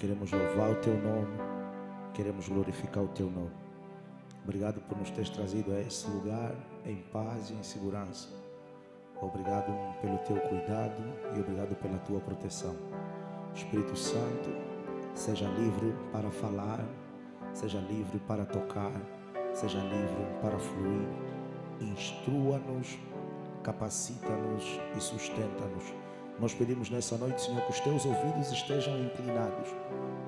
Queremos louvar o Teu nome, queremos glorificar o Teu nome. Obrigado por nos teres trazido a esse lugar em paz e em segurança. Obrigado pelo Teu cuidado e obrigado pela Tua proteção. Espírito Santo, seja livre para falar, seja livre para tocar, seja livre para fluir. Instrua-nos, capacita-nos e sustenta-nos. Nós pedimos nessa noite, Senhor, que os Teus ouvidos estejam inclinados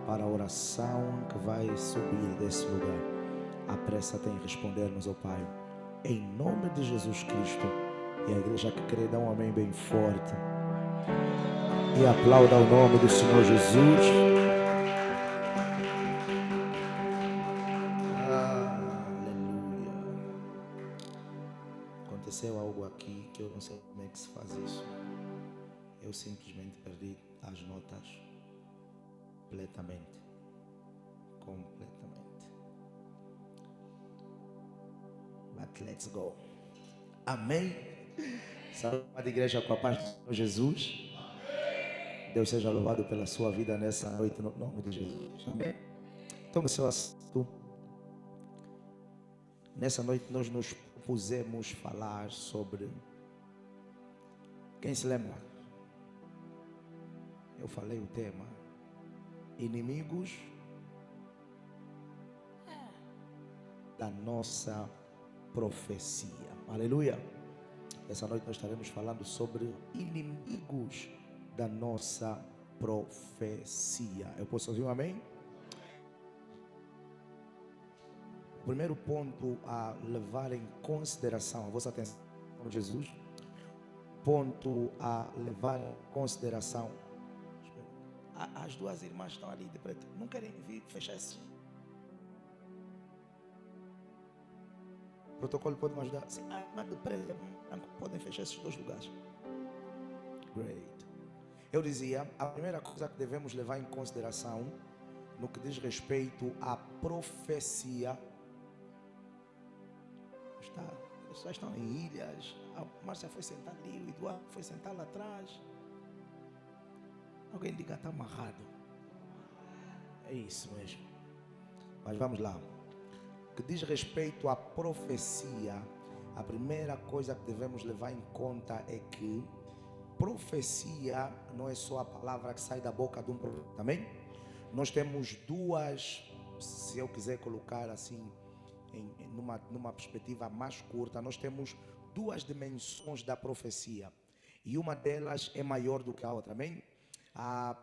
para a oração que vai subir desse lugar. Apressa-te em responder-nos, ó Pai, em nome de Jesus Cristo. E a igreja que crê dá um amém bem forte e aplauda o nome do Senhor Jesus. Aleluia. Aconteceu algo aqui que eu não sei como é que se faz isso. Eu simplesmente perdi as notas completamente. But let's go. Amém. Saúde a igreja com a paz do Senhor Jesus. Deus seja louvado pela sua vida nessa noite, no nome de Jesus. Amém. Tome seu assunto. Nessa noite nós nos propusemos falar sobre... Quem se lembra? Eu falei o tema: inimigos da nossa profecia. Aleluia. Essa noite nós estaremos falando sobre inimigos da nossa profecia. Eu posso ouvir um amém? O primeiro ponto a levar em consideração, a vossa atenção, Jesus. Ponto a levar em consideração. As duas irmãs estão ali de preto. Não querem vir fechar esse. O protocolo pode me ajudar? Sim, mas de preto podem fechar esses dois lugares. Great. Eu dizia, a primeira coisa que devemos levar em consideração no que diz respeito à profecia. As pessoas estão em ilhas. A Márcia foi sentar ali, o Eduardo foi sentar lá atrás. Alguém diga, está amarrado. É isso mesmo. Mas vamos lá. O que diz respeito à profecia, a primeira coisa que devemos levar em conta é que profecia não é só a palavra que sai da boca de um profeta. Amém? Nós temos duas, se eu quiser colocar assim, numa perspectiva mais curta, nós temos duas dimensões da profecia. E uma delas é maior do que a outra. Amém? A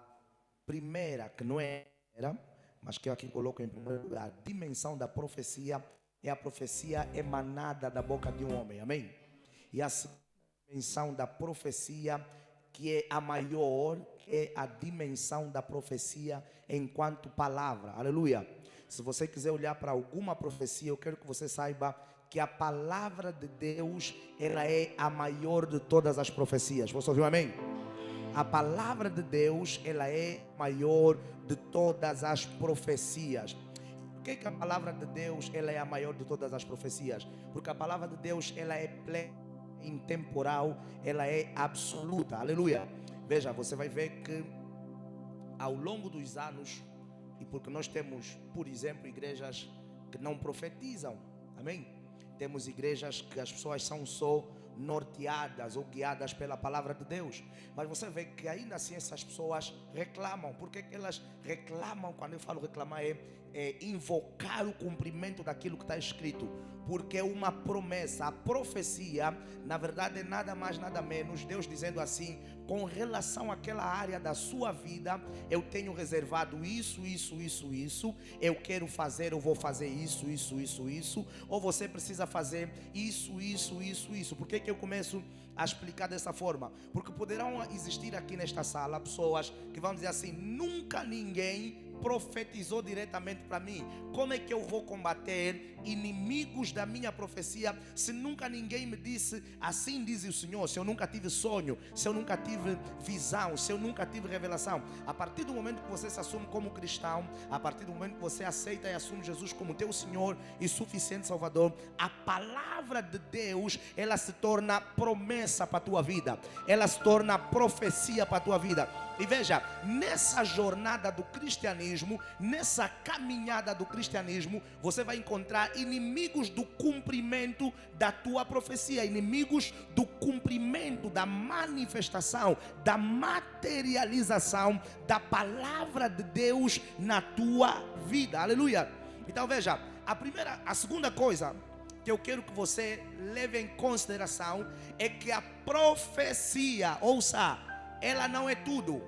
primeira, que não era, mas que eu aqui coloco em primeiro lugar, a dimensão da profecia é a profecia emanada da boca de um homem. Amém? E a segunda dimensão da profecia, que é a maior, é a dimensão da profecia enquanto palavra. Aleluia. Se você quiser olhar para alguma profecia, eu quero que você saiba que a palavra de Deus, ela é a maior de todas as profecias. Você ouviu amém? A palavra de Deus, ela é maior de todas as profecias. Por que a palavra de Deus, ela é a maior de todas as profecias? Porque a palavra de Deus, ela é plena, intemporal, ela é absoluta. Aleluia. Veja, você vai ver que ao longo dos anos, e porque nós temos, por exemplo, igrejas que não profetizam. Amém? Temos igrejas que as pessoas são só norteadas ou guiadas pela palavra de Deus. Mas você vê que ainda assim essas pessoas reclamam. Por que elas reclamam? Quando eu falo reclamar é invocar o cumprimento daquilo que está escrito. Porque é uma promessa. A profecia, na verdade, é nada mais, nada menos Deus dizendo assim: com relação àquela área da sua vida, eu tenho reservado isso. Eu quero fazer, eu vou fazer isso. Ou você precisa fazer isso. Por que eu começo a explicar dessa forma? Porque poderão existir aqui nesta sala pessoas que vão dizer assim: nunca ninguém profetizou diretamente para mim. Como é que eu vou combater inimigos da minha profecia se nunca ninguém me disse assim diz o Senhor? Se eu nunca tive sonho, se eu nunca tive visão, se eu nunca tive revelação. A partir do momento que você se assume como cristão, a partir do momento que você aceita e assume Jesus como teu Senhor e suficiente Salvador, a palavra de Deus, ela se torna promessa para a tua vida, ela se torna profecia para a tua vida. E veja, nessa jornada do cristianismo, nessa caminhada do cristianismo, você vai encontrar inimigos do cumprimento da tua profecia, inimigos do cumprimento, da manifestação, da materialização da palavra de Deus na tua vida. Aleluia. Então veja, a segunda coisa que eu quero que você leve em consideração é que a profecia, ouça, ela não é tudo.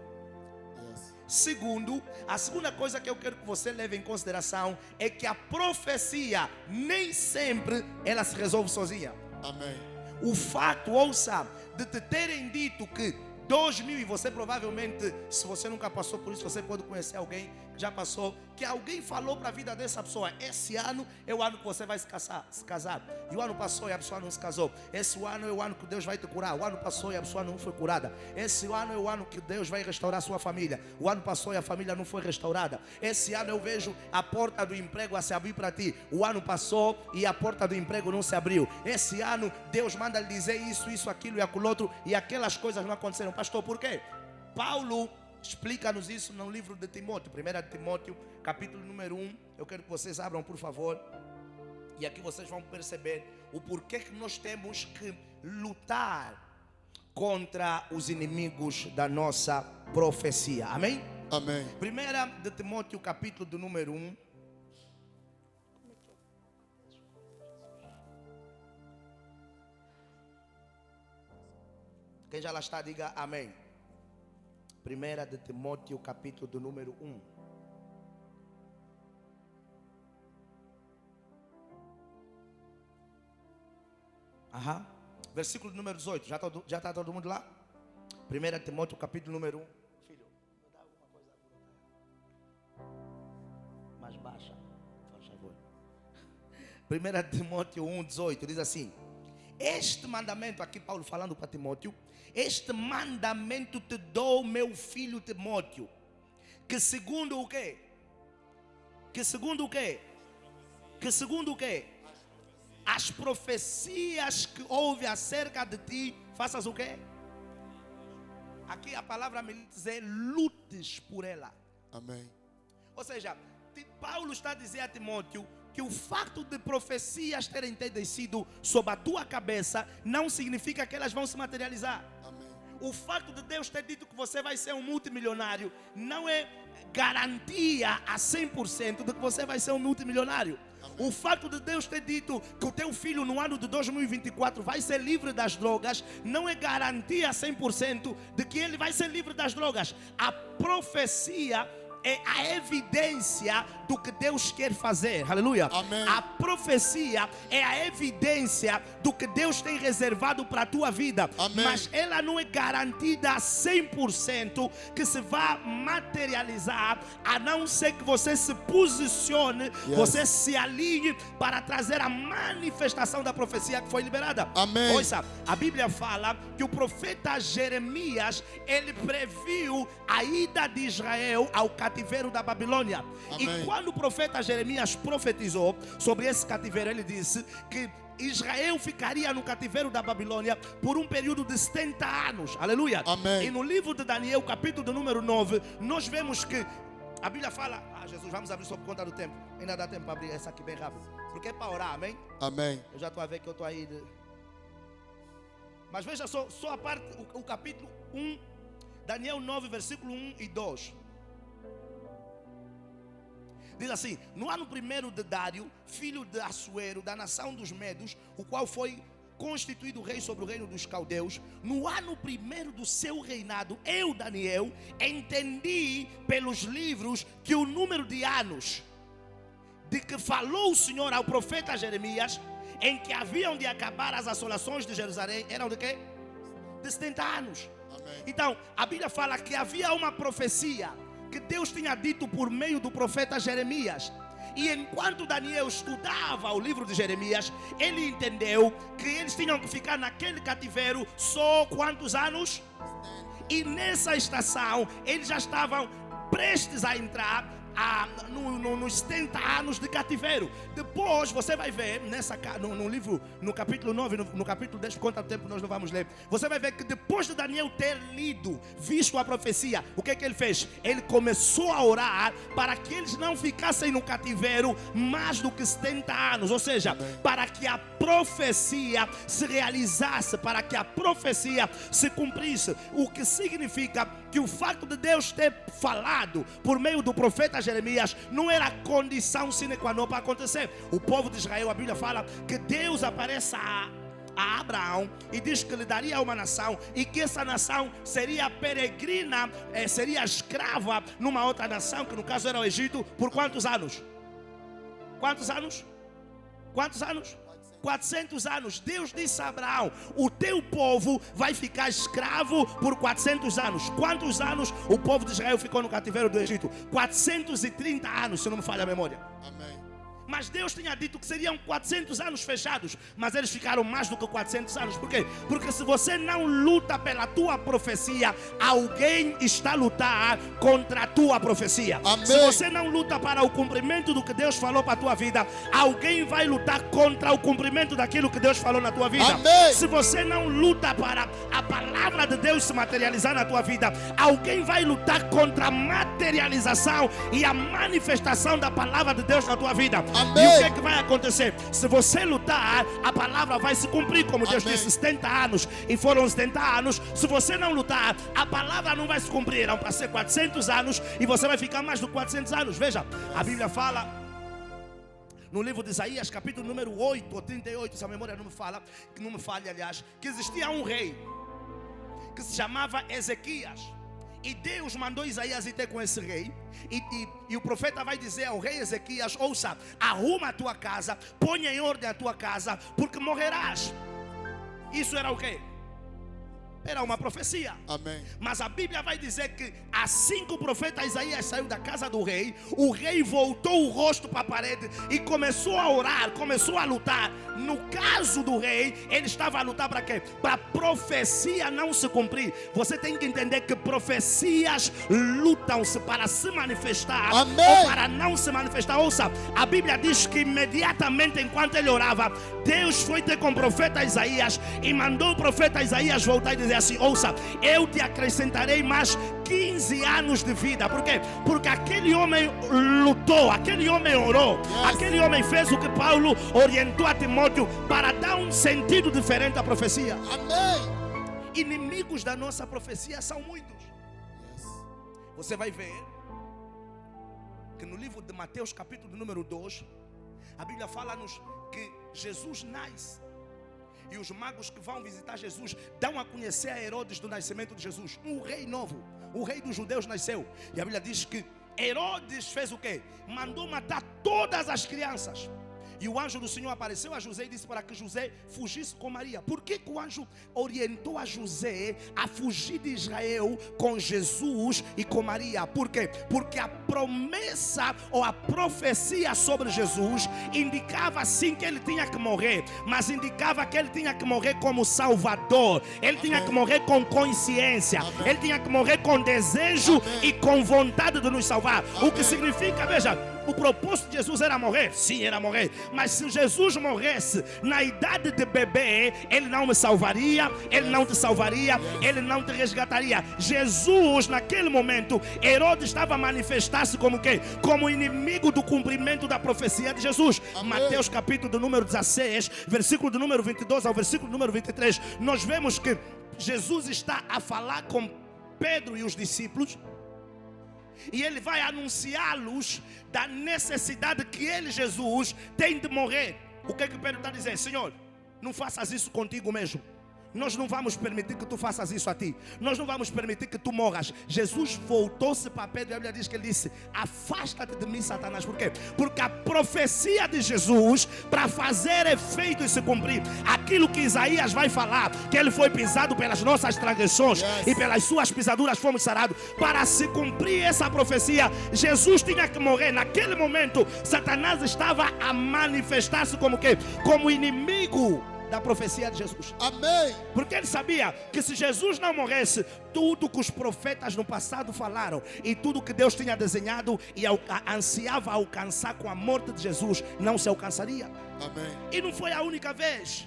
Segundo, a segunda coisa que eu quero que você leve em consideração é que a profecia nem sempre ela se resolve sozinha. Amém. O fato, ouça, de te terem dito que 2000, e você provavelmente, se você nunca passou por isso, você pode conhecer alguém que já passou, que alguém falou para a vida dessa pessoa: esse ano é o ano que você vai se casar. E o ano passou e a pessoa não se casou. Esse ano é o ano que Deus vai te curar. O ano passou e a pessoa não foi curada. Esse ano é o ano que Deus vai restaurar a sua família. O ano passou e a família não foi restaurada. Esse ano eu vejo a porta do emprego a se abrir para ti. O ano passou e a porta do emprego não se abriu. Esse ano Deus manda lhe dizer isso, aquilo e aquilo outro, e aquelas coisas não aconteceram. Pastor, por quê? Paulo explica-nos isso no livro de Timóteo, 1 Timóteo, capítulo número 1. Eu quero que vocês abram, por favor. E aqui vocês vão perceber o porquê que nós temos que lutar contra os inimigos da nossa profecia. Amém? Amém. 1 de Timóteo, capítulo do número 1. Quem já lá está, diga amém. 1 de Timóteo, capítulo do número 1. Aham. Versículo número 18. Já está todo mundo lá? 1 Timóteo, capítulo número 1. Filho, me dá alguma coisa mais baixa, por favor. 1 Timóteo 1, 18 diz assim: este mandamento, aqui Paulo falando para Timóteo, este mandamento te dou, meu filho Timóteo, que segundo o quê? Que segundo o quê? Que segundo o quê? As profecias que houve acerca de ti, faças o quê? Aqui a palavra me diz lutes por ela. Amém. Ou seja, Paulo está a dizer a Timóteo que o fato de profecias terem descido sobre a tua cabeça não significa que elas vão se materializar. Amém. O fato de Deus ter dito que você vai ser um multimilionário não é garantia a 100% de que você vai ser um multimilionário. O fato de Deus ter dito que o teu filho no ano de 2024 vai ser livre das drogas não é garantia a 100% de que ele vai ser livre das drogas. A profecia é a evidência do que Deus quer fazer. Aleluia. Amém. A profecia é a evidência do que Deus tem reservado para a tua vida. Amém. Mas ela não é garantida a 100% que se vá materializar, a não ser que você se posicione, você se alinhe para trazer a manifestação da profecia que foi liberada. Amém. Ouça, a Bíblia fala que o profeta Jeremias, ele previu a ida de Israel ao cativeiro da Babilônia. Amém. E quando o profeta Jeremias profetizou sobre esse cativeiro, ele disse que Israel ficaria no cativeiro da Babilônia por um período de 70 anos. Aleluia. Amém. E no livro de Daniel, capítulo do número 9, nós vemos que a Bíblia fala... Jesus, vamos abrir só por conta do tempo. Ainda dá tempo para abrir essa aqui bem rápido. Porque é para orar, amém? Amém. Eu já estou a ver que eu estou aí. Mas veja só a parte, o capítulo 1, Daniel 9, versículo 1 e 2. Diz assim: no ano primeiro de Dário, filho de Assuero, da nação dos Medos, o qual foi constituído rei sobre o reino dos caldeus, no ano primeiro do seu reinado, eu, Daniel, entendi pelos livros que o número de anos de que falou o Senhor ao profeta Jeremias, em que haviam de acabar as assolações de Jerusalém, eram de quê? De 70 anos. Amém. Então, a Bíblia fala que havia uma profecia que Deus tinha dito por meio do profeta Jeremias. E enquanto Daniel estudava o livro de Jeremias, ele entendeu que eles tinham que ficar naquele cativeiro só quantos anos? E nessa estação, eles já estavam prestes a entrar nos 70 anos de cativeiro. Depois você vai ver no livro, no capítulo 9, no capítulo 10, quanto tempo nós não vamos ler, você vai ver que depois de Daniel ter lido, visto a profecia, o que é que ele fez? Ele começou a orar para que eles não ficassem no cativeiro mais do que 70 anos, ou seja, para que a profecia se realizasse, para que a profecia se cumprisse, o que significa que o fato de Deus ter falado por meio do profeta Jeremias não era condição sine qua non para acontecer. O povo de Israel, a Bíblia fala que Deus aparece a Abraão e diz que lhe daria uma nação e que essa nação seria peregrina, seria escrava numa outra nação, que no caso era o Egito, por quantos anos? Quantos anos? Quantos anos? 400 anos. Deus disse a Abraão: o teu povo vai ficar escravo por 400 anos. Quantos anos o povo de Israel ficou no cativeiro do Egito? 430 anos, se não me falha a memória. Amém. Mas Deus tinha dito que seriam 400 anos fechados, mas eles ficaram mais do que 400 anos. Por quê? Porque se você não luta pela tua profecia, alguém está a lutar contra a tua profecia. Amém. Se você não luta para o cumprimento do que Deus falou para a tua vida, alguém vai lutar contra o cumprimento daquilo que Deus falou na tua vida. Amém. Se você não luta para a palavra de Deus se materializar na tua vida, alguém vai lutar contra a materialização e a manifestação da palavra de Deus na tua vida. Amém. E o que é que vai acontecer? Se você lutar, a palavra vai se cumprir, como Deus disse, 70 anos, e foram 70 anos. Se você não lutar, a palavra não vai se cumprir. Vão passar 400 anos e você vai ficar mais de 400 anos. Veja, a Bíblia fala no livro de Isaías, capítulo número 8 ou 38, se a memória não me falha, aliás, que existia um rei que se chamava Ezequias. E Deus mandou Isaías ir ter com esse rei. E o profeta vai dizer ao rei Ezequias: ouça, arruma a tua casa, ponha em ordem a tua casa, porque morrerás. Isso era o quê? Era uma profecia. Amém. Mas a Bíblia vai dizer que assim que o profeta Isaías saiu da casa do rei, o rei voltou o rosto para a parede e começou a orar, começou a lutar. No caso do rei, ele estava a lutar para quê? Para a profecia não se cumprir. Você tem que entender que profecias lutam-se para se manifestar. Amém. Ou para não se manifestar. Ouça, a Bíblia diz que imediatamente enquanto ele orava, Deus foi ter com o profeta Isaías e mandou o profeta Isaías voltar e dizer assim: ouça, eu te acrescentarei mais 15 anos de vida. Por quê? Porque aquele homem lutou, aquele homem orou, aquele homem fez o que Paulo orientou a Timóteo para dar um sentido diferente à profecia. Amém. Inimigos da nossa profecia são muitos. Você vai ver que no livro de Mateus, capítulo número 2, a Bíblia fala-nos que Jesus nasce. E os magos que vão visitar Jesus dão a conhecer a Herodes do nascimento de Jesus. Um rei novo, o rei dos judeus nasceu. E a Bíblia diz que Herodes fez o quê? Mandou matar todas as crianças. E o anjo do Senhor apareceu a José e disse para que José fugisse com Maria. Por que o anjo orientou a José a fugir de Israel com Jesus e com Maria? Por quê? Porque a promessa ou a profecia sobre Jesus indicava sim que ele tinha que morrer, mas indicava que ele tinha que morrer como Salvador. Ele tinha que morrer com consciência. Ele tinha que morrer com desejo e com vontade de nos salvar. O que significa, veja, o propósito de Jesus era morrer? Sim, era morrer. Mas se Jesus morresse na idade de bebê, ele não me salvaria, ele não te salvaria, ele não te resgataria. Jesus, naquele momento, Herodes estava a manifestar-se como quê? Como inimigo do cumprimento da profecia de Jesus. Amém. Mateus capítulo número 16, versículo do número 22 ao versículo número 23, nós vemos que Jesus está a falar com Pedro e os discípulos. E ele vai anunciá-los da necessidade que ele, Jesus, tem de morrer. O que é que Pedro está dizendo? Senhor, não faças isso contigo mesmo. Nós não vamos permitir que tu faças isso a ti. Nós não vamos permitir que tu morras. Jesus voltou-se para Pedro e a Bíblia diz que ele disse: afasta-te de mim, Satanás. Por quê? Porque a profecia de Jesus, para fazer efeito e se cumprir, aquilo que Isaías vai falar, que ele foi pisado pelas nossas transgressões e pelas suas pisaduras fomos sarados. Para se cumprir essa profecia, Jesus tinha que morrer. Naquele momento, Satanás estava a manifestar-se como quê? Como inimigo da profecia de Jesus. Amém. Porque ele sabia que se Jesus não morresse, tudo que os profetas no passado falaram e tudo que Deus tinha desenhado e ansiava alcançar com a morte de Jesus, não se alcançaria. Amém. E não foi a única vez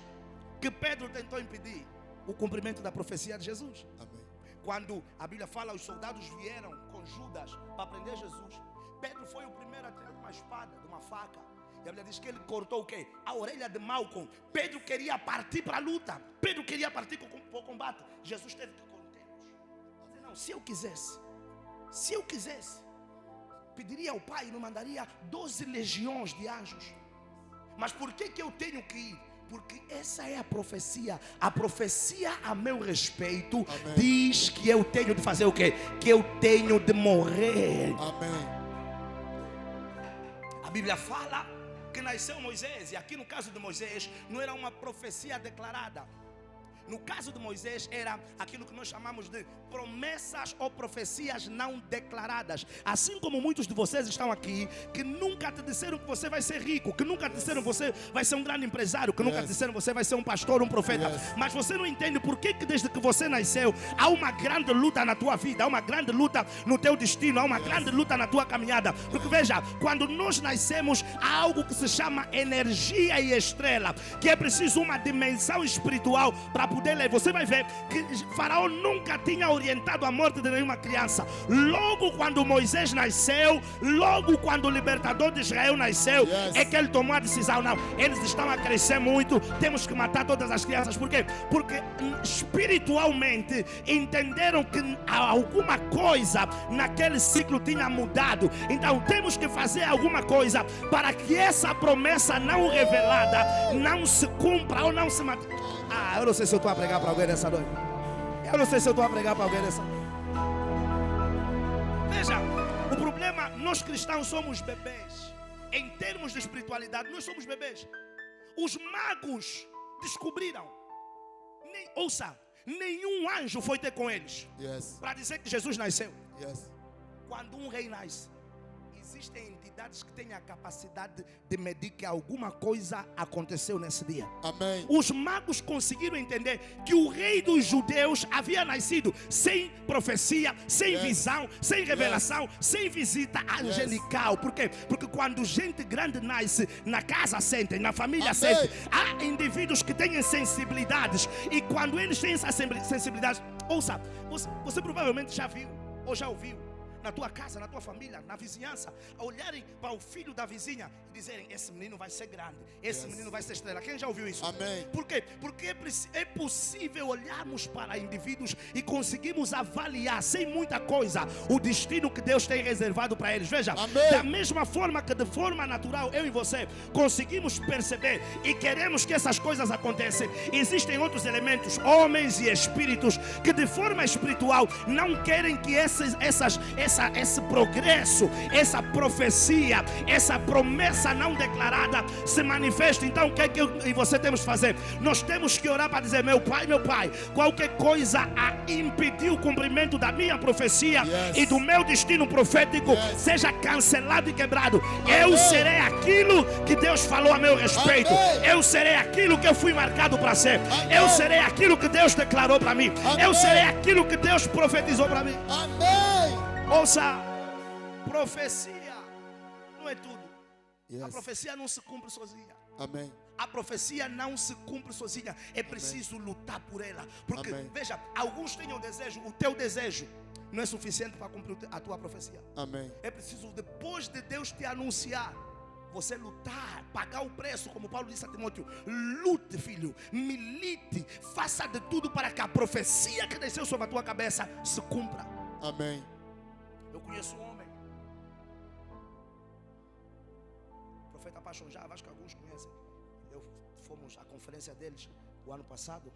que Pedro tentou impedir o cumprimento da profecia de Jesus. Amém. Quando a Bíblia fala, os soldados vieram com Judas para prender Jesus. Pedro foi o primeiro a tirar uma espada, de uma faca. E a Bíblia diz que ele cortou o quê? A orelha de Malcom. Pedro queria partir para a luta. Pedro queria partir para o combate. Jesus teve que conter-nos. Não, se eu quisesse, pediria ao Pai e me mandaria 12 legiões de anjos. Mas por que eu tenho que ir? Porque essa é a profecia. A profecia a meu respeito, amém, diz que eu tenho de fazer o quê? Que eu tenho de morrer. Amém. A Bíblia fala que nasceu Moisés, e aqui no caso de Moisés não era uma profecia declarada. No caso de Moisés era aquilo que nós chamamos de promessas ou profecias não declaradas. Assim como muitos de vocês estão aqui que nunca te disseram que você vai ser rico, que nunca te disseram que você vai ser um grande empresário, que nunca te disseram que você vai ser um pastor, um profeta. Mas você não entende por que desde que você nasceu há uma grande luta na tua vida, há uma grande luta no teu destino, há uma grande luta na tua caminhada. Porque veja, quando nós nascemos há algo que se chama energia e estrela, que é preciso uma dimensão espiritual para poder ler. Você vai ver que Faraó nunca tinha orientado a morte de nenhuma criança. Logo quando Moisés nasceu, logo quando o libertador de Israel nasceu, é que ele tomou a decisão: não, eles estão a crescer muito, temos que matar todas as crianças. Por quê? Porque espiritualmente entenderam que alguma coisa naquele ciclo tinha mudado. Então temos que fazer alguma coisa para que essa promessa não revelada não se cumpra ou não se mate. Eu não sei se eu estou a pregar para alguém nessa noite. Eu não sei se eu estou a pregar para alguém nessa noite. Veja, o problema, nós cristãos somos bebês. Em termos de espiritualidade, nós somos bebês. Os magos descobriram. Ouça, nenhum anjo foi ter com eles para dizer que Jesus nasceu. Quando um rei nasce, existem entidades que têm a capacidade de medir que alguma coisa aconteceu nesse dia. Amém. Os magos conseguiram entender que o rei dos judeus havia nascido sem profecia, sem visão, sem revelação, sem visita angelical. Por quê? Porque quando gente grande nasce, na casa sentem, na família sentem. Há indivíduos que têm sensibilidades, e quando eles têm essa sensibilidade, ouça, você provavelmente já viu ou já ouviu na tua casa, na tua família, na vizinhança, a olharem para o filho da vizinha e dizerem: esse menino vai ser grande, esse menino vai ser estrela. Quem já ouviu isso? Amém. Por quê? Porque é possível olharmos para indivíduos e conseguirmos avaliar sem muita coisa o destino que Deus tem reservado para eles. Veja, da mesma forma que de forma natural eu e você conseguimos perceber e queremos que essas coisas aconteçam, existem outros elementos, homens e espíritos, que de forma espiritual não querem que esse progresso, essa profecia, essa promessa não declarada se manifeste. Então o que é que eu e você temos que fazer? Nós temos que orar para dizer: meu pai, qualquer coisa a impedir o cumprimento da minha profecia e do meu destino profético seja cancelado e quebrado. Eu serei aquilo que Deus falou a meu respeito. Eu serei aquilo que eu fui marcado para ser. Eu serei aquilo que Deus declarou para mim. Eu serei aquilo que Deus profetizou para mim. Ouça, profecia não é tudo. A profecia não se cumpre sozinha. Amém. A profecia não se cumpre sozinha. É preciso lutar por ela. Porque, veja, alguns têm o desejo. O teu desejo não é suficiente para cumprir a tua profecia. Amém. É preciso, depois de Deus te anunciar, você lutar, pagar o preço, como Paulo disse a Timóteo. Lute, filho, milite, faça de tudo para que a profecia que desceu sobre a tua cabeça se cumpra. Amém. Eu conheço um homem, o profeta Pachonjava, acho que alguns conhecem. Fomos à conferência deles o ano passado.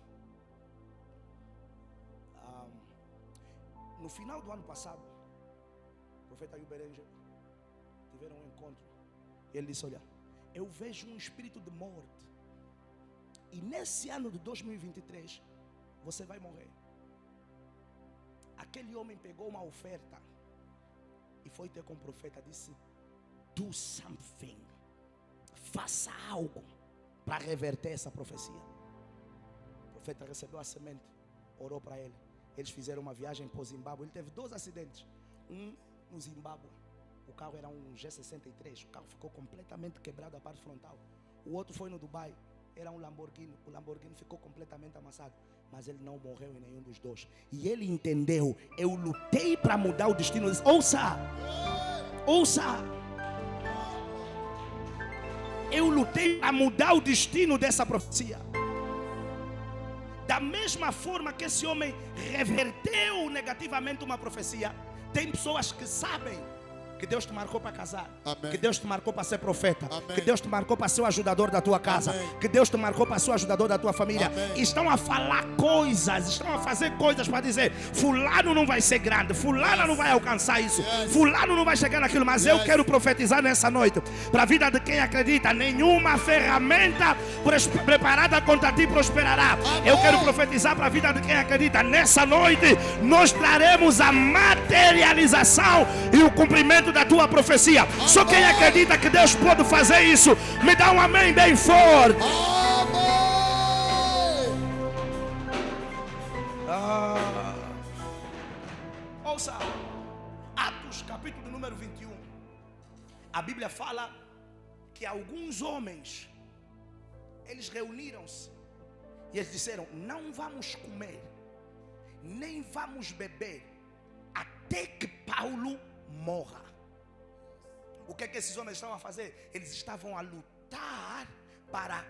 No final do ano passado, o profeta Yuberenger tiveram um encontro. E ele disse: olha, eu vejo um espírito de morte. E nesse ano de 2023, você vai morrer. Aquele homem pegou uma oferta e foi ter com o profeta. Disse: do something. Faça algo para reverter essa profecia. O profeta recebeu a semente, orou para ele. Eles fizeram uma viagem para o Zimbábue. Ele teve 2 acidentes. Um no Zimbábue, o carro era um G63. O carro ficou completamente quebrado a parte frontal. O outro foi no Dubai, era um Lamborghini. O Lamborghini ficou completamente amassado. Mas ele não morreu em nenhum dos 2. E ele entendeu: eu lutei para mudar o destino. Ele disse: ouça, ouça. Eu lutei para mudar o destino dessa profecia. Da mesma forma que esse homem reverteu negativamente uma profecia, tem pessoas que sabem que Deus te marcou para casar. Amém. Que Deus te marcou para ser profeta. Amém. Que Deus te marcou para ser o ajudador da tua casa. Amém. Que Deus te marcou para ser o ajudador da tua família. Amém. Estão a falar coisas, estão a fazer coisas para dizer: fulano não vai ser grande, fulana não vai alcançar isso, fulano não vai chegar naquilo. Mas eu quero profetizar nessa noite para a vida de quem acredita: nenhuma ferramenta preparada contra ti prosperará. Amém. Eu quero profetizar para a vida de quem acredita: nessa noite nós traremos a materialização e o cumprimento da tua profecia. Amém. Só quem acredita que Deus pode fazer isso, me dá um amém bem forte. Ouça, Atos capítulo número 21. A Bíblia fala que alguns homens, eles reuniram-se e eles disseram: não vamos comer, nem vamos beber até que Paulo morra. O que é que esses homens estavam a fazer? Eles estavam a lutar para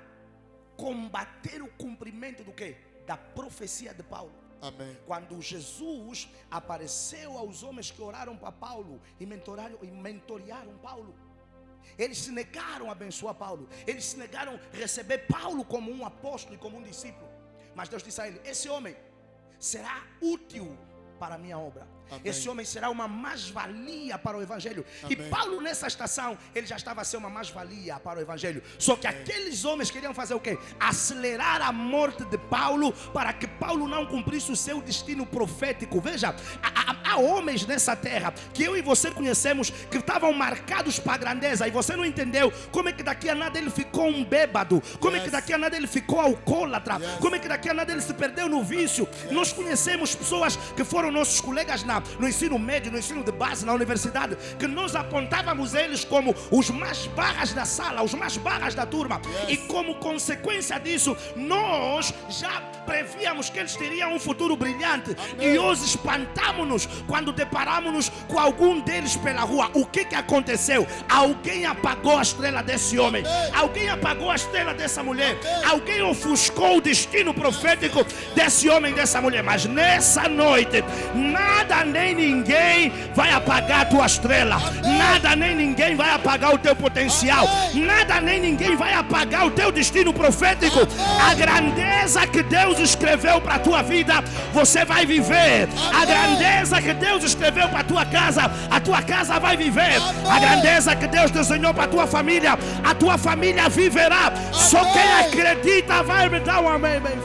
combater o cumprimento do quê? Da profecia de Paulo. Amém. Quando Jesus apareceu aos homens que oraram para Paulo e mentorearam Paulo, eles se negaram a abençoar Paulo. Eles se negaram a receber Paulo como um apóstolo e como um discípulo. Mas Deus disse a ele: esse homem será útil para a minha obra. Amém. Esse homem será uma mais-valia para o Evangelho. Amém. E Paulo, nessa estação, ele já estava a ser uma mais-valia para o Evangelho. Só que aqueles homens queriam fazer o quê? Acelerar a morte de Paulo, para que Paulo não cumprisse o seu destino profético. Veja, há homens nessa terra que eu e você conhecemos, que estavam marcados para a grandeza, e você não entendeu como é que daqui a nada ele ficou um bêbado, como é que daqui a nada ele ficou alcoólatra, como é que daqui a nada ele se perdeu no vício. Nós conhecemos pessoas que foram nossos colegas no ensino médio, no ensino de base, na universidade, que nós apontávamos eles como os mais barras da sala, os mais barras da turma. E como consequência disso, nós já prevíamos que eles teriam um futuro brilhante. Amém. E hoje espantamos-nos quando deparamos-nos com algum deles pela rua. O que aconteceu? Alguém apagou a estrela desse homem. Amém. Alguém apagou a estrela dessa mulher. Amém. Alguém ofuscou o destino profético desse homem, dessa mulher. Mas nessa noite, nada nem ninguém vai apagar a tua estrela. Amém. Nada nem ninguém vai apagar o teu potencial. Amém. Nada nem ninguém vai apagar o teu destino profético. Amém. A grandeza que Deus escreveu para a tua vida, você vai viver. Amém. A grandeza que Deus escreveu para a tua casa vai viver. Amém. A grandeza que Deus desenhou para a tua família viverá. Amém. Só quem acredita vai me dar um amém. Amém.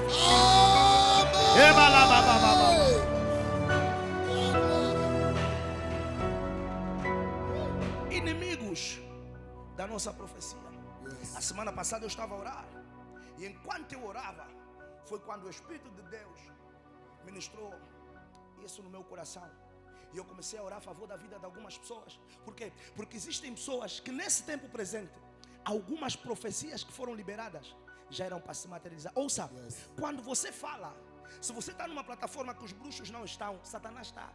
Inimigos da nossa profecia. A semana passada eu estava a orar, e enquanto eu orava, foi quando o Espírito de Deus ministrou isso no meu coração. E eu comecei a orar a favor da vida de algumas pessoas. Por quê? Porque existem pessoas que nesse tempo presente, algumas profecias que foram liberadas já eram para se materializar. Ouça, quando você fala, se você está numa plataforma que os bruxos não estão, Satanás está,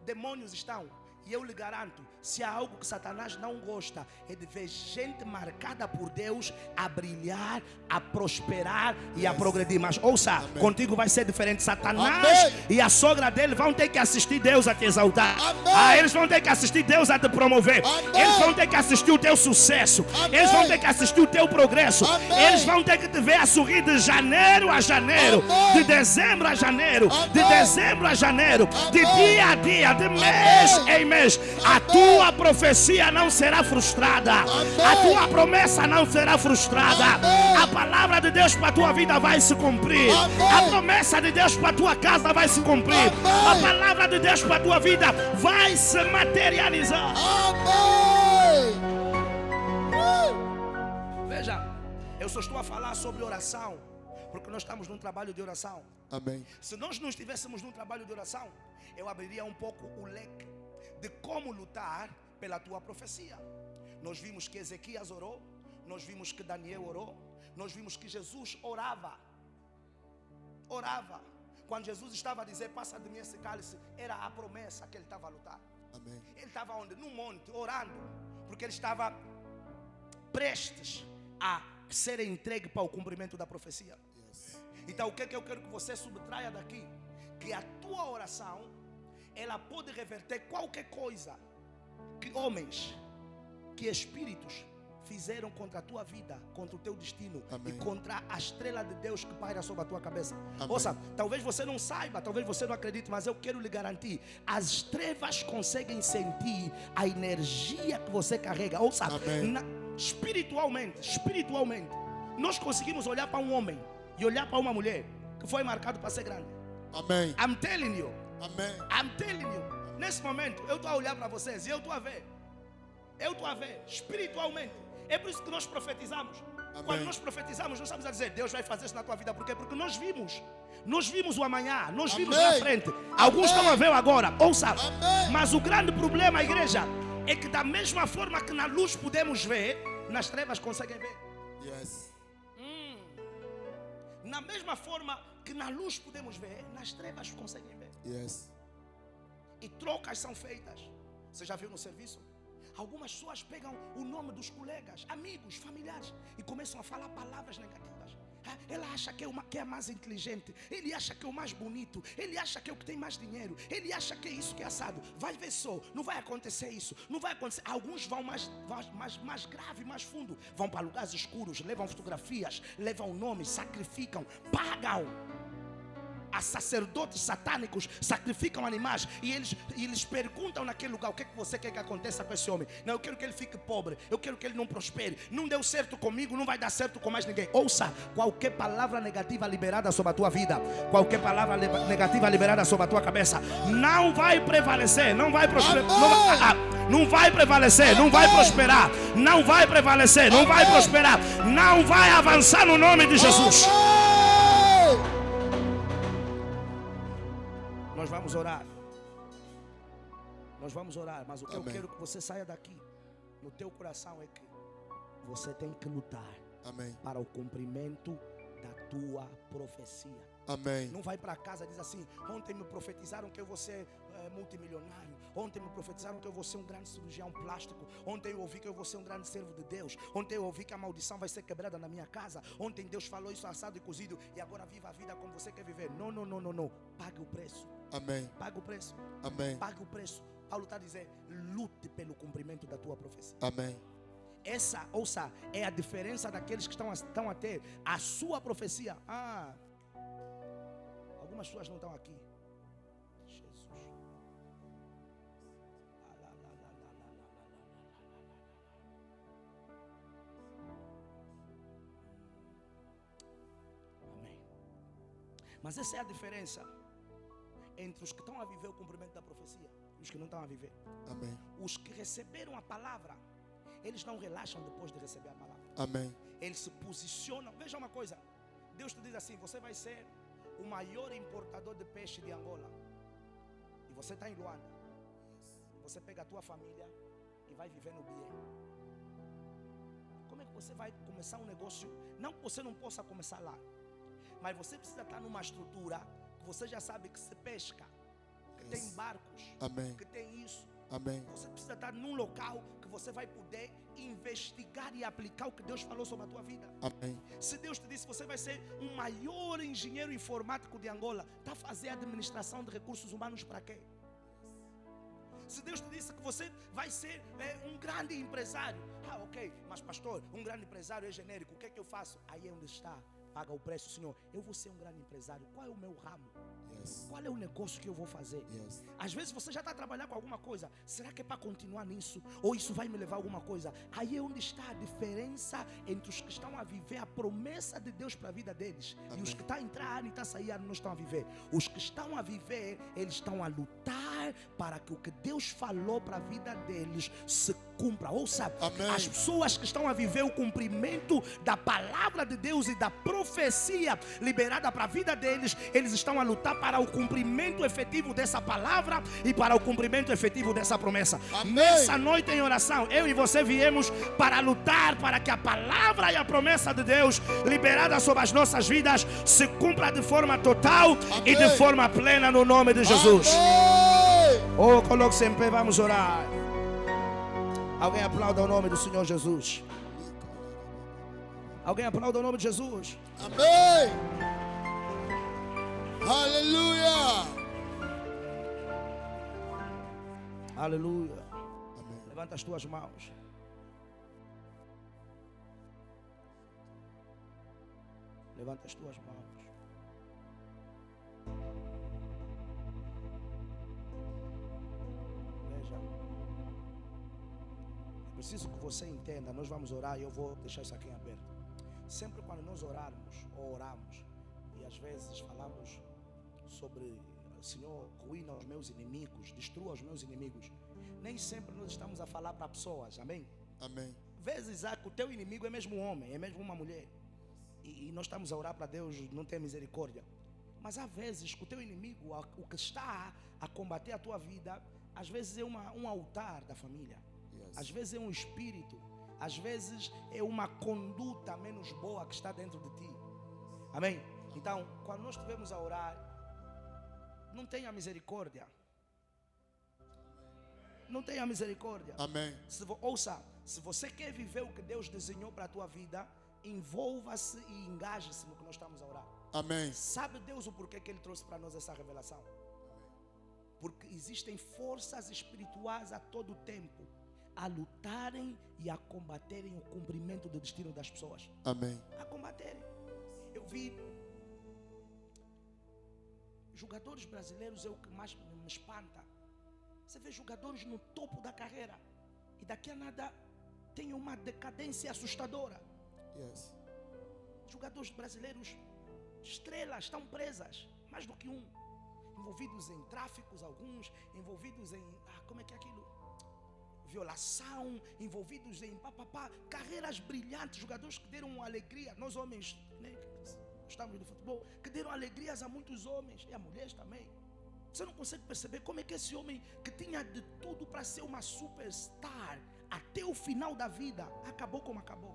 demônios estão, E eu lhe garanto, se há algo que Satanás não gosta, é de ver gente marcada por Deus a brilhar, a prosperar e a progredir. Mas ouça, contigo vai ser diferente. Satanás e a sogra dele vão ter que assistir Deus a te exaltar. Eles vão ter que assistir Deus a te promover. Eles vão ter que assistir o teu sucesso. Eles vão ter que assistir o teu progresso. Eles vão ter que te ver a sorrir de janeiro a janeiro, de dezembro a janeiro, de dezembro a janeiro, de dia a dia, de mês em mês. A tua profecia não será frustrada. A tua promessa não será frustrada. A palavra de Deus para a tua vida vai se cumprir. A promessa de Deus para a tua casa vai se cumprir. A palavra de Deus para a tua vida vai se materializar. Veja, eu só estou a falar sobre oração porque nós estamos num trabalho de oração. Amém. Se nós não estivéssemos num trabalho de oração, eu abriria um pouco o leque de como lutar pela tua profecia. Nós vimos que Ezequias orou, nós vimos que Daniel orou, nós vimos que Jesus orava. Quando Jesus estava a dizer, passa de mim esse cálice, era a promessa que ele estava a lutar. Amém. Ele estava onde? No monte, orando, porque ele estava prestes a ser entregue para o cumprimento da profecia. Então o que é que eu quero que você subtraia daqui? Que a tua oração, ela pode reverter qualquer coisa que homens, que espíritos fizeram contra a tua vida, contra o teu destino. Amém. E contra a estrela de Deus que paira sobre a tua cabeça. Amém. Ouça, talvez você não saiba, talvez você não acredite, mas eu quero lhe garantir, as trevas conseguem sentir a energia que você carrega. Ouça, espiritualmente, nós conseguimos olhar para um homem e olhar para uma mulher que foi marcado para ser grande. Amém. I'm telling you. Amém. I'm telling you. Nesse momento, eu estou a olhar para vocês e eu estou a ver. Espiritualmente. É por isso que nós profetizamos. Amém. Quando nós profetizamos, nós estamos a dizer, Deus vai fazer isso na tua vida. Por quê? Porque nós vimos o amanhã, nós vimos na frente. Alguns estão a ver agora, ouça. Mas o grande problema, igreja, é que da mesma forma que na luz podemos ver, nas trevas conseguem ver. Yes. Na mesma forma que na luz podemos ver, nas trevas conseguem ver. Yes. E trocas são feitas. Você já viu no serviço? Algumas pessoas pegam o nome dos colegas, amigos, familiares e começam a falar palavras negativas. Ela acha que é mais inteligente, ele acha que é o mais bonito, ele acha que é o que tem mais dinheiro, ele acha que é isso que é assado. Vai ver só, não vai acontecer isso, não vai acontecer. Alguns vão mais grave, mais fundo, vão para lugares escuros, levam fotografias, levam nomes, sacrificam, pagam. A sacerdotes satânicos sacrificam animais e eles perguntam naquele lugar: o que é que você quer que aconteça com esse homem? Não, eu quero que ele fique pobre, eu quero que ele não prospere. Não deu certo comigo, não vai dar certo com mais ninguém. Ouça, qualquer palavra negativa liberada sobre a tua vida, qualquer palavra negativa liberada sobre a tua cabeça, não vai prevalecer, não vai prosperar, não vai prevalecer, não vai prosperar, não vai prevalecer, não vai prosperar, não vai avançar no nome de Jesus. Nós vamos orar, mas o que eu quero que você saia daqui, no teu coração, é que você tem que lutar. Amém. Para o cumprimento da tua profecia. Amém. Não vai para casa e diz assim: ontem me profetizaram que eu vou ser multimilionário, ontem me profetizaram que eu vou ser um grande cirurgião plástico, ontem eu ouvi que eu vou ser um grande servo de Deus, ontem eu ouvi que a maldição vai ser quebrada na minha casa, ontem Deus falou isso assado e cozido e agora viva a vida como você quer viver. Não. Pague o preço. Amém. Pague o preço. Amém. Pague o preço. Paulo está dizendo: lute pelo cumprimento da tua profecia. Amém. Essa, ouça, é a diferença daqueles que estão a ter a sua profecia. Algumas pessoas não estão aqui. Jesus. Amém. Mas essa é a diferença entre os que estão a viver o cumprimento da profecia e os que não estão a viver. Amém. Os que receberam a palavra, eles não relaxam depois de receber a palavra. Amém. Eles se posicionam. Veja uma coisa: Deus te diz assim: você vai ser o maior importador de peixe de Angola. E você está em Luanda. E você pega a tua família e vai viver no Bié. Como é que você vai começar um negócio? Não que você não possa começar lá, mas você precisa estar numa estrutura que você já sabe que se pesca, que tem barcos, Amém. que tem isso, Amém. Você precisa estar num local que você vai poder investigar e aplicar o que Deus falou sobre a tua vida. Amém. Se Deus te disse que você vai ser o maior engenheiro informático de Angola, está a fazer administração de recursos humanos para quê? Se Deus te disse que você vai ser um grande empresário, ok, mas pastor, um grande empresário é genérico, o que é que eu faço? Aí é onde está, paga o preço. Senhor, eu vou ser um grande empresário, qual é o meu ramo? Yes. Qual é o negócio que eu vou fazer? Yes. Às vezes você já está trabalhando com alguma coisa. Será que é para continuar nisso? Ou isso vai me levar a alguma coisa? Aí é onde está a diferença entre os que estão a viver a promessa de Deus para a vida deles. Amém. E os que estão a entrar e estão a sair não estão a viver. Os que estão a viver, eles estão a lutar para que o que Deus falou para a vida deles se cumpra. Ouça, Amém. as pessoas que estão a viver o cumprimento da palavra de Deus e da profecia liberada para a vida deles, eles estão a lutar para o cumprimento efetivo dessa palavra e para o cumprimento efetivo dessa promessa. Amém. Nessa noite em oração, eu e você viemos para lutar para que a palavra e a promessa de Deus liberada sobre as nossas vidas se cumpra de forma total. Amém. E de forma plena no nome de Jesus. Amém. Oh, coloque-se em pé, vamos orar. Alguém aplauda o nome do Senhor Jesus. Alguém aplauda o nome de Jesus. Amém. Aleluia. Aleluia. Amém. Levanta as tuas mãos. Levanta as tuas mãos. Veja. Preciso que você entenda. Nós vamos orar e eu vou deixar isso aqui em aberto. Sempre quando nós orarmos ou oramos e às vezes falamos sobre Senhor, ruína os meus inimigos, destrua os meus inimigos, nem sempre nós estamos a falar para pessoas, amém? Amém. Vezes o teu inimigo é mesmo um homem, é mesmo uma mulher, e nós estamos a orar para Deus não ter misericórdia. Mas há vezes que o teu inimigo, o que está a combater a tua vida, às vezes é um altar da família. Yes. Às vezes é um espírito, às vezes é uma conduta menos boa que está dentro de ti. Amém? Então, quando nós estivermos a orar, não tenha misericórdia. Não tenha misericórdia. Amém. Ouça, se você quer viver o que Deus desenhou para a tua vida, envolva-se e engaje-se no que nós estamos a orar. Amém. Sabe Deus o porquê que Ele trouxe para nós essa revelação? Porque existem forças espirituais a todo tempo a lutarem e a combaterem o cumprimento do destino das pessoas. Amém. A combaterem. Eu vi jogadores brasileiros, é o que mais me espanta. Você vê jogadores no topo da carreira e daqui a nada tem uma decadência assustadora. Yes. Jogadores brasileiros, estrelas, estão presas, mais do que um, envolvidos em tráficos, alguns envolvidos em, como é que é aquilo? Violação, envolvidos em carreiras brilhantes, jogadores que deram alegria, nós homens, né, que gostamos de futebol, que deram alegrias a muitos homens e a mulheres também. Você não consegue perceber como é que esse homem que tinha de tudo para ser uma superstar até o final da vida acabou como acabou.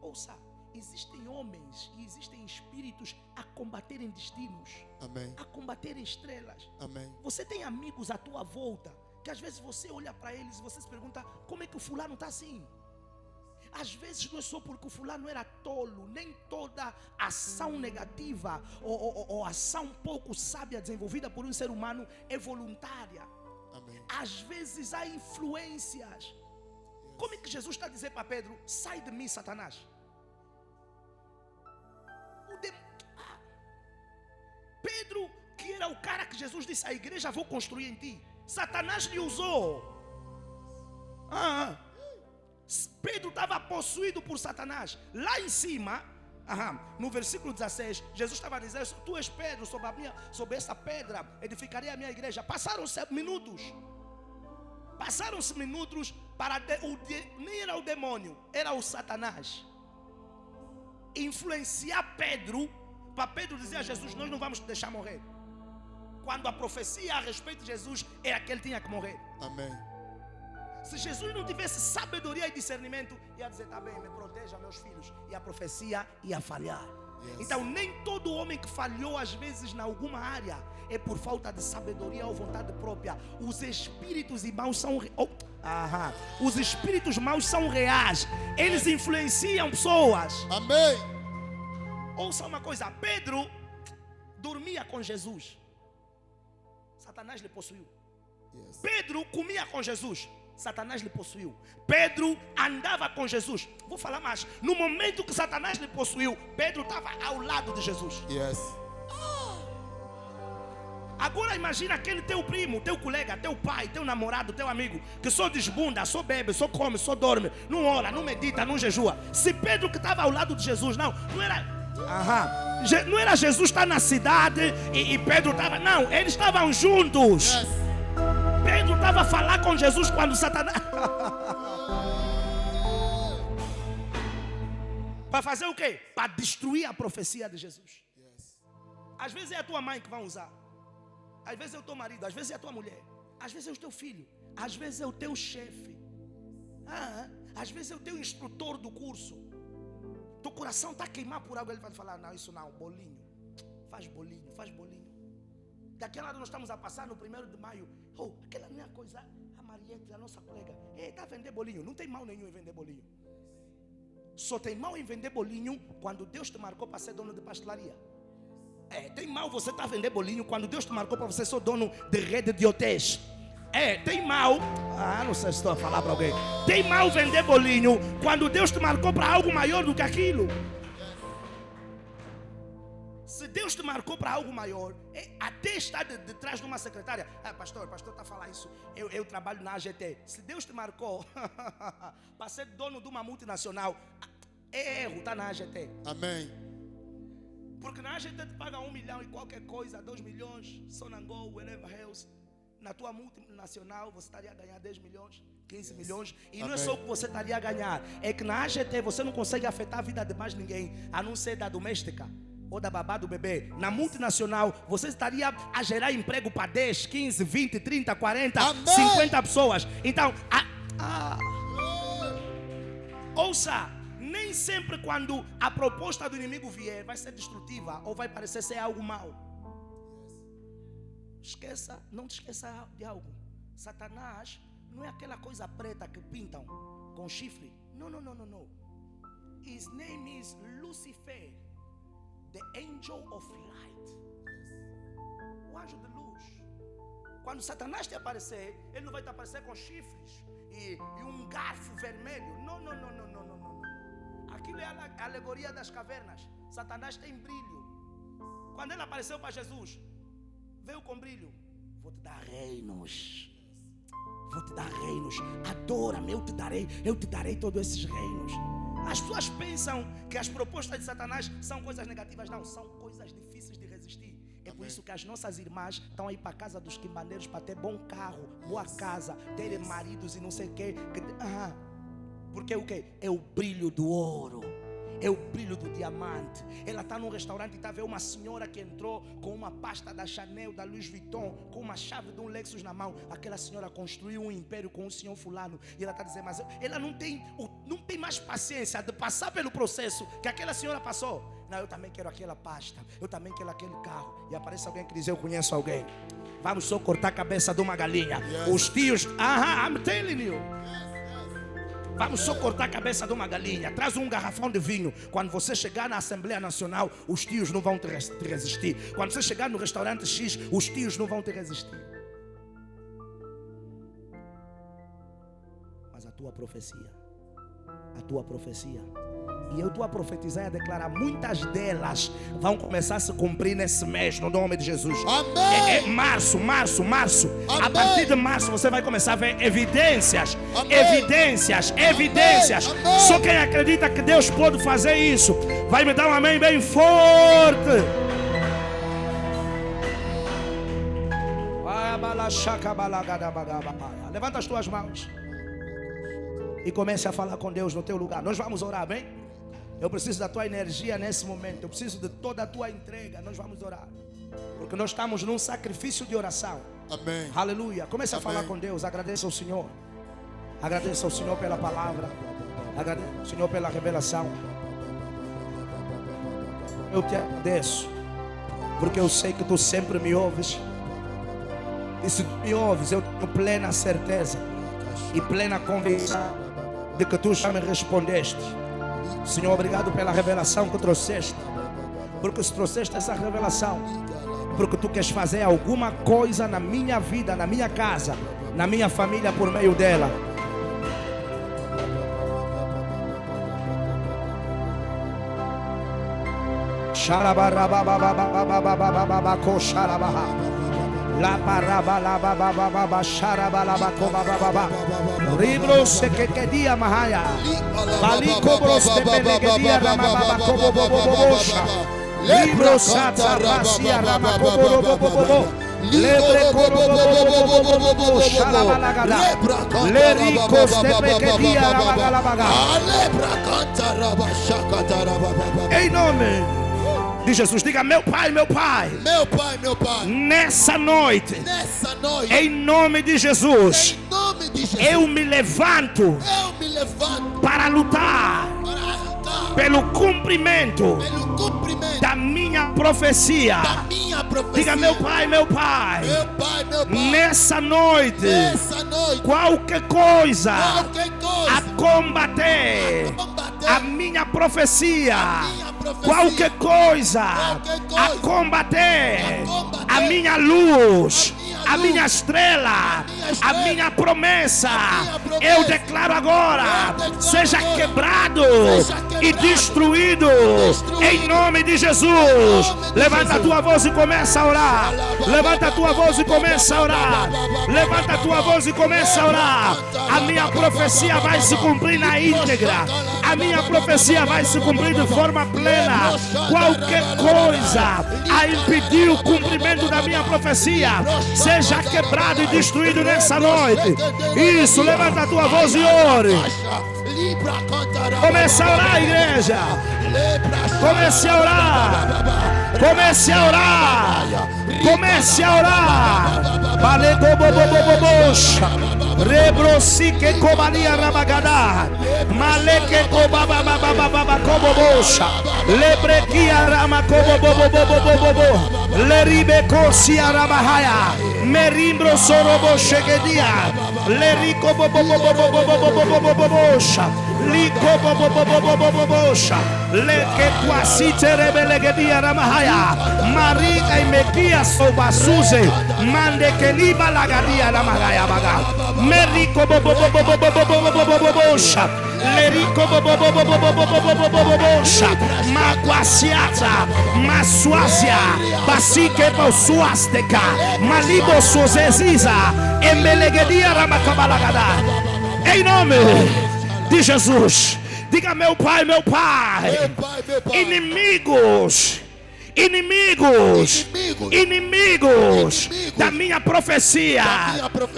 Ouça, existem homens e existem espíritos a combaterem destinos. Amém. A combaterem estrelas. Amém. Você tem amigos à tua volta que às vezes você olha para eles e você se pergunta: como é que o fulano está assim? Às vezes não é só porque o fulano era tolo, nem toda ação negativa ou ação pouco sábia desenvolvida por um ser humano é voluntária. Amém. Às vezes há influências. Como é que Jesus está a dizer para Pedro: sai de mim, Satanás? Pedro, que era o cara que Jesus disse: a igreja vou construir em ti, Satanás lhe usou. Pedro estava possuído por Satanás. Lá em cima, no versículo 16, Jesus estava a dizer: tu és Pedro, sobre essa pedra edificarei a minha igreja. Passaram-se minutos para nem era o demônio, era o Satanás influenciar Pedro, para Pedro dizer a Jesus: nós não vamos te deixar morrer, quando a profecia a respeito de Jesus era que ele tinha que morrer. Amém. Se Jesus não tivesse sabedoria e discernimento, ia dizer: tá bem, me proteja, meus filhos, e a profecia ia falhar. Então nem todo homem que falhou às vezes em alguma área é por falta de sabedoria ou vontade própria. Os espíritos maus são os espíritos maus são reais. Eles influenciam pessoas. Amém. Ouça uma coisa, Pedro dormia com Jesus, Satanás lhe possuiu. Yes. Pedro comia com Jesus, Satanás lhe possuiu. Pedro andava com Jesus. Vou falar mais. No momento que Satanás lhe possuiu, Pedro estava ao lado de Jesus. Yes. Agora imagina aquele teu primo, teu colega, teu pai, teu namorado, teu amigo, que só desbunda, só bebe, só come, só dorme, não ora, não medita, não jejua. Se Pedro que estava ao lado de Jesus, não era Jesus estar na cidade e Pedro estava, não, eles estavam juntos. Yes. Pedro estava a falar com Jesus quando Satanás para fazer o quê? Para destruir a profecia de Jesus. Yes. Às vezes é a tua mãe que vai usar, às vezes é o teu marido, às vezes é a tua mulher, às vezes é o teu filho, às vezes é o teu chefe, às vezes é o teu instrutor do curso. Teu coração está a queimar por algo, ele vai falar, não, isso não, bolinho, faz bolinho, faz bolinho. Daquela hora nós estamos a passar no 1º de maio. Aquela minha coisa, a Mariette, a nossa colega, está a vender bolinho. Não tem mal nenhum em vender bolinho. Só tem mal em vender bolinho quando Deus te marcou para ser dono de pastelaria. Tem mal você estar a vender bolinho quando Deus te marcou para você ser dono de rede de hotéis. Tem mal, não sei se estou a falar para alguém. Tem mal vender bolinho quando Deus te marcou para algo maior do que aquilo. Se Deus te marcou para algo maior, até estar detrás de uma secretária. Pastor está a falar isso. Eu trabalho na AGT. Se Deus te marcou para ser dono de uma multinacional, é erro, está na AGT. Amém. Porque na AGT te paga 1 milhão e qualquer coisa, 2 milhões, Sonangol, whatever else. Na tua multinacional você estaria a ganhar 10 milhões, 15 milhões. E não é só o que você estaria a ganhar. É que na AGT você não consegue afetar a vida de mais ninguém, a não ser da doméstica ou da babá do bebê. Na multinacional, você estaria a gerar emprego para 10, 15, 20, 30, 40, Amém. 50 pessoas. Então, ouça, nem sempre quando a proposta do inimigo vier vai ser destrutiva ou vai parecer ser algo mau. Esqueça, não te esqueça de algo. Satanás não é aquela coisa preta que pintam com chifre. Não. His name is Lucifer, the angel of light. O anjo de luz. Quando Satanás te aparecer, ele não vai te aparecer com chifres e um garfo vermelho. Não. Aquilo é a alegoria das cavernas. Satanás tem brilho. Quando ele apareceu para Jesus, veio com brilho. Vou te dar reinos. Adora-me, eu te darei todos esses reinos. As pessoas pensam que as propostas de Satanás são coisas negativas. Não, são coisas difíceis de resistir. É por isso que as nossas irmãs estão aí para a casa dos quimbandeiros para ter bom carro, boa casa, terem maridos e não sei o quê. Porque o quê? É o brilho do ouro. É o brilho do diamante. Ela está num restaurante e está a ver uma senhora que entrou com uma pasta da Chanel, da Louis Vuitton, com uma chave de um Lexus na mão. Aquela senhora construiu um império com o senhor fulano. E ela está dizendo, mas ela não tem mais paciência de passar pelo processo que aquela senhora passou. Não, eu também quero aquela pasta. Eu também quero aquele carro. E aparece alguém que diz, eu conheço alguém. Vamos só cortar a cabeça de uma galinha. Yes. Os tios, I'm telling you. Vamos só cortar a cabeça de uma galinha. Traz um garrafão de vinho. Quando você chegar na Assembleia Nacional, os tios não vão te resistir. Quando você chegar no restaurante X, os tios não vão te resistir. Mas a tua profecia, e eu estou a profetizar e a declarar, muitas delas vão começar a se cumprir nesse mês, no nome de Jesus. Amém. Março. Amém. A partir de março você vai começar a ver evidências. Amém. Evidências. Amém. Só quem acredita que Deus pode fazer isso vai me dar um amém bem forte. Levanta as tuas mãos e comece a falar com Deus no teu lugar. Nós vamos orar, bem? Eu preciso da tua energia nesse momento. Eu preciso de toda a tua entrega. Nós vamos orar, porque nós estamos num sacrifício de oração. Amém. Aleluia. Comece a Amém. falar com Deus. Agradeça ao Senhor. Agradeça ao Senhor pela palavra. Agradeça ao Senhor pela revelação. eu te agradeço, porque eu sei que tu sempre me ouves. E se tu me ouves, eu tenho plena certeza e plena convicção de que tu já me respondeste. Senhor, obrigado pela revelação que trouxeste, porque se trouxeste essa revelação, porque tu queres fazer alguma coisa na minha vida, na minha casa, na minha família por meio dela. La baraba la baba baba sharaba la bakoba baba ribro se que dia mahaya baliko bros te belegedia rama baba kobo bobo bosha libro sata basia rama kobo bobo lebre kobo bobo sharaba la gada le rico te belegedia rama la baga lebra canta raba shakata raba. Em nome de Jesus, diga: meu Pai, meu Pai, Meu Pai, meu Pai, nessa noite, em nome de Jesus, eu me levanto para lutar pelo cumprimento da minha profecia. Diga: meu Pai, meu Pai, nessa noite, qualquer coisa a combater a minha profecia, qualquer coisa a combater a minha luz, a minha estrela, a minha promessa, eu declaro agora, seja quebrado e destruído em nome de Jesus. Levanta a tua voz e começa a orar. Levanta a tua voz e começa a orar. Levanta a tua voz e começa a orar. A minha profecia vai se cumprir na íntegra. A minha profecia vai se cumprir de forma plena. Qualquer coisa a impedir o cumprimento da minha profecia, seja quebrado e destruído nessa noite. Isso, levanta a tua voz e ore. Comece a orar, igreja. Comece a orar. Comece a orar. Comece a orar. Rebrosi que cobalia rabagada, maleke cobaba baba baba cobobosha, lebrequia rama cobobobobobobobo, leribe cosia rabahaya, merimbro sorobo chegedia, lerico bobobobobobobobobobosha, lico bobobobobobobosha, leke quasite rebelegedia ramahaya, mariga e mequia sobasuze, mande que liba lagadia ramahaya baga. Merico bobobobobobobobobobobosha, lerico bobobobobobobobobobosha, maquasiata, masuasia, basique bosuasteca, malibo suzeziza, embelegedia ramacabalagada. Em nome de Jesus, diga: meu Pai, meu Pai, inimigos da minha profecia,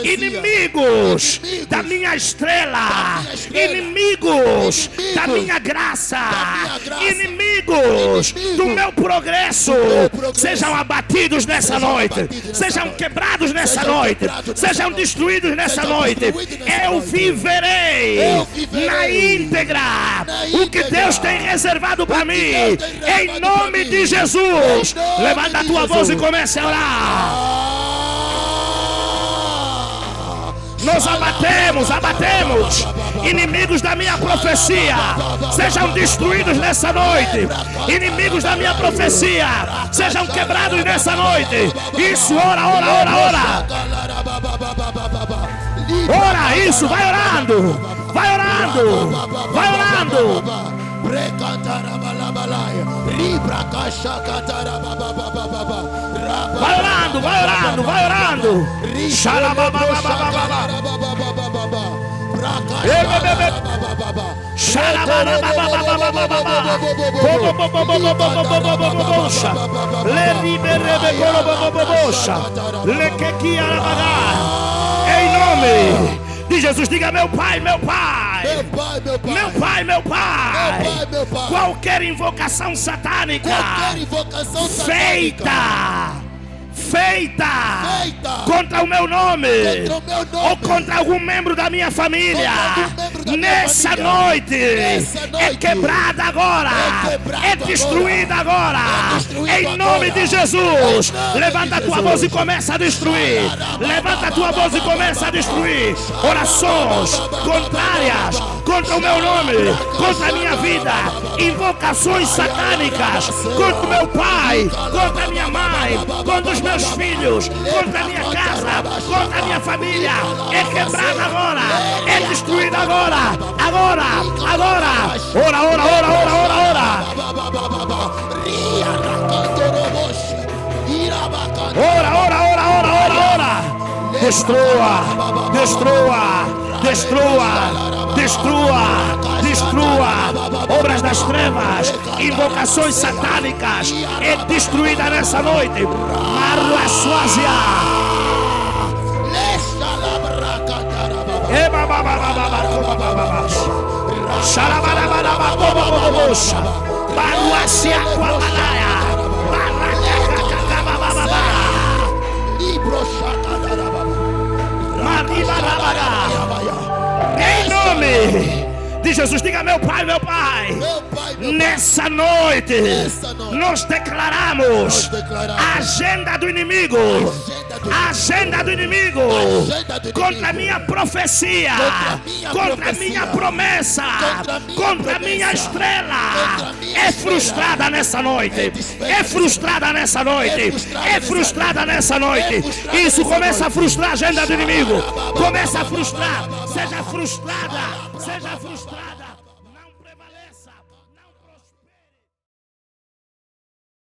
inimigos da minha estrela, inimigos da minha graça, inimigos do meu progresso, sejam abatidos nessa noite, sejam quebrados nessa noite, sejam destruídos nessa noite. Eu viverei na íntegra o que Deus tem reservado para mim, em nome de Jesus. Levanta a tua voz e comece a orar. Nós abatemos inimigos da minha profecia, sejam destruídos nessa noite. Inimigos da minha profecia, sejam quebrados nessa noite. Isso, ora. Ora, isso, vai orando. Vai orando. Vai orando. Em nome de Jesus, diga: meu Pai, meu Pai, meu Pai, meu Pai. Qualquer invocação satânica feita feita contra o meu nome ou contra algum membro da minha família, nessa noite é quebrada agora, é destruída agora, em nome de Jesus. Levanta a tua voz e começa a destruir. Levanta a tua voz e começa a destruir orações contrárias contra o meu nome, contra a minha vida, invocações satânicas contra o meu pai, contra a minha mãe, contra os meus filhos, contra a minha casa, contra a minha família. É quebrada agora, é destruída agora, agora, agora. Ora, ora, ora, ora, ora, ora. Ora, ora, ora, ora, ora, ora. Destrua, destrua, destrua, destrua, destrua. Obras das trevas, invocações satânicas, é destruída nessa noite. Marla Suazia. Em nome de Jesus, diga: meu pai, meu pai. Nessa noite nós declaramos a agenda do inimigo, a agenda do inimigo contra a minha profecia, contra a minha promessa, contra a minha estrela. É frustrada nessa noite, é frustrada nessa noite, é frustrada nessa noite. Isso começa a frustrar a agenda do inimigo, começa a frustrar. Seja frustrada, seja frustrada.